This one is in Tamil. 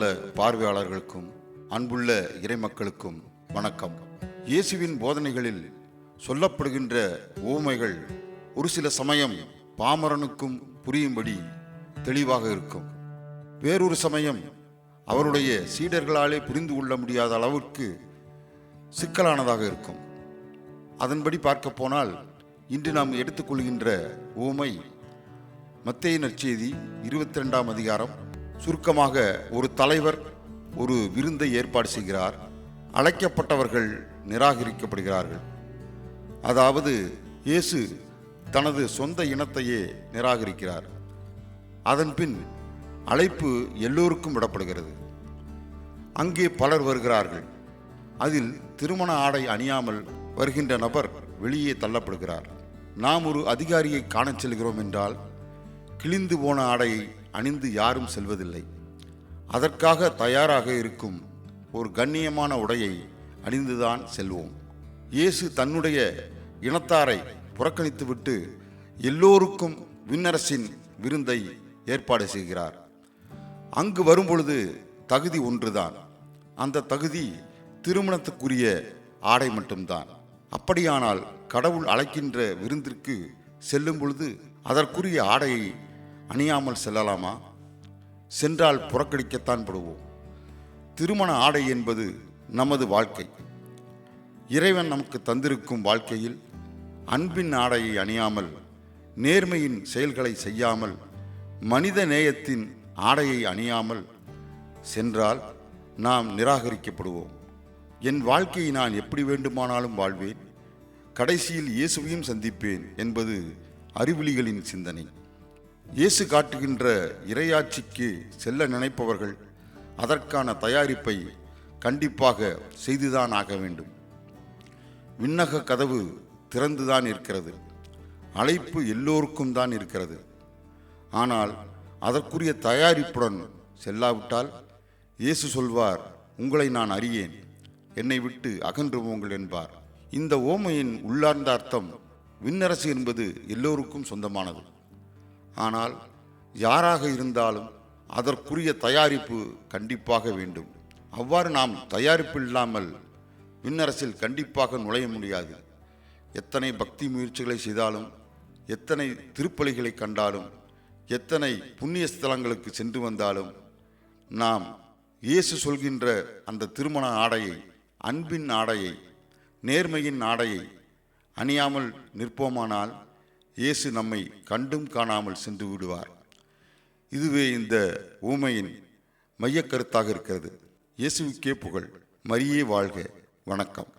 நல்ல பார்வையாளர்களுக்கும் அன்புள்ள இறைமக்களுக்கும் வணக்கம். இயேசுவின் போதனைகளில் சொல்லப்படுகின்ற உவமைகள் ஒரு சில சமயம் பாமரனுக்கும் புரியும்படி தெளிவாக இருக்கும். வேறொரு சமயம் அவருடைய சீடர்களாலே புரிந்து கொள்ள முடியாத அளவிற்கு சிக்கலானதாக இருக்கும். அதன்படி பார்க்க போனால் இன்று நாம் எடுத்துக்கொள்கின்ற உவமை மத்தேயு நற்செய்தி 22ஆம் அதிகாரம். சுருக்கமாக, ஒரு தலைவர் ஒரு விருந்தை ஏற்பாடு செய்கிறார். அழைக்கப்பட்டவர்கள் நிராகரிக்கப்படுகிறார்கள். அதாவது இயேசு தனது சொந்த இனத்தையே நிராகரிக்கிறார். அதன்பின் அழைப்பு எல்லோருக்கும் விடப்படுகிறது. அங்கே பலர் வருகிறார்கள். அதில் திருமண ஆடை அணியாமல் வருகின்ற நபர் வெளியே தள்ளப்படுகிறார். நாம் ஒரு அதிகாரியை காணச் செல்கிறோம் என்றால் கிழிந்து போன ஆடையை அணிந்து யாரும் செல்வதில்லை. அதற்காக தயாராக இருக்கும் ஒரு கண்ணியமான உடையை அணிந்துதான் செல்வோம். இயேசு தன்னுடைய இனத்தாரை புறக்கணித்துவிட்டு எல்லோருக்கும் விண்ணரசின் விருந்தை ஏற்பாடு செய்கிறார். அங்கு வரும்பொழுது தகுதி ஒன்றுதான். அந்த தகுதி திருமணத்துக்குரிய ஆடை மட்டும்தான். அப்படியானால் கடவுள் அழைக்கின்ற விருந்திற்கு செல்லும் பொழுது அதற்குரிய ஆடையை அணியாமல் செல்லலாமா? சென்றால் புறக்கணிக்கத்தான் படுவோம். திருமண ஆடை என்பது நமது வாழ்க்கை. இறைவன் நமக்கு தந்திருக்கும் வாழ்க்கையில் அன்பின் ஆடையை அணியாமல், நேர்மையின் செயல்களை செய்யாமல், மனித நேயத்தின் ஆடையை அணியாமல் சென்றால் நாம் நிராகரிக்கப்படுவோம். என் வாழ்க்கையை நான் எப்படி வேண்டுமானாலும் வாழ்வேன், கடைசியில் இயேசுவையும் சந்திப்பேன் என்பது அறிவிலிகளின் சிந்தனை. இயேசு காட்டுகின்ற இறையாட்சிக்கு செல்ல நினைப்பவர்கள் அதற்கான தயாரிப்பை கண்டிப்பாக செய்துதான் ஆக வேண்டும். விண்ணக கதவு திறந்துதான் இருக்கிறது. அழைப்பு எல்லோருக்கும் தான் இருக்கிறது. ஆனால் அதற்குரிய தயாரிப்புடன் செல்லாவிட்டால் இயேசு சொல்வார், உங்களை நான் அறியேன், என்னை விட்டு அகன்று போங்கள் என்பார். இந்த ஓமையின் உள்ளார்ந்த அர்த்தம், விண்ணரசு என்பது எல்லோருக்கும் சொந்தமானது. ஆனால் யாராக இருந்தாலும் அதற்குரிய தயாரிப்பு கண்டிப்பாக வேண்டும். அவ்வாறு நாம் தயாரிப்பு இல்லாமல் விண்ணரசில் கண்டிப்பாக நுழைய முடியாது. எத்தனை பக்தி முயற்சிகளை செய்தாலும், எத்தனை திருப்பலிகளை கண்டாலும், எத்தனை புண்ணிய ஸ்தலங்களுக்கு சென்று வந்தாலும் நாம் இயேசு சொல்கின்ற அந்த திருமண ஆடையை, அன்பின் ஆடையை, நேர்மையின் ஆடையை அணியாமல் நிற்போமானால் இயேசு நம்மை கண்டும் காணாமல் சென்று விடுவார். இதுவே இந்த ஊமையின் மையக்கருத்தாக இருக்கிறது. இயேசுவுக்கே புகழ். மரியே வாழ்க. வணக்கம்.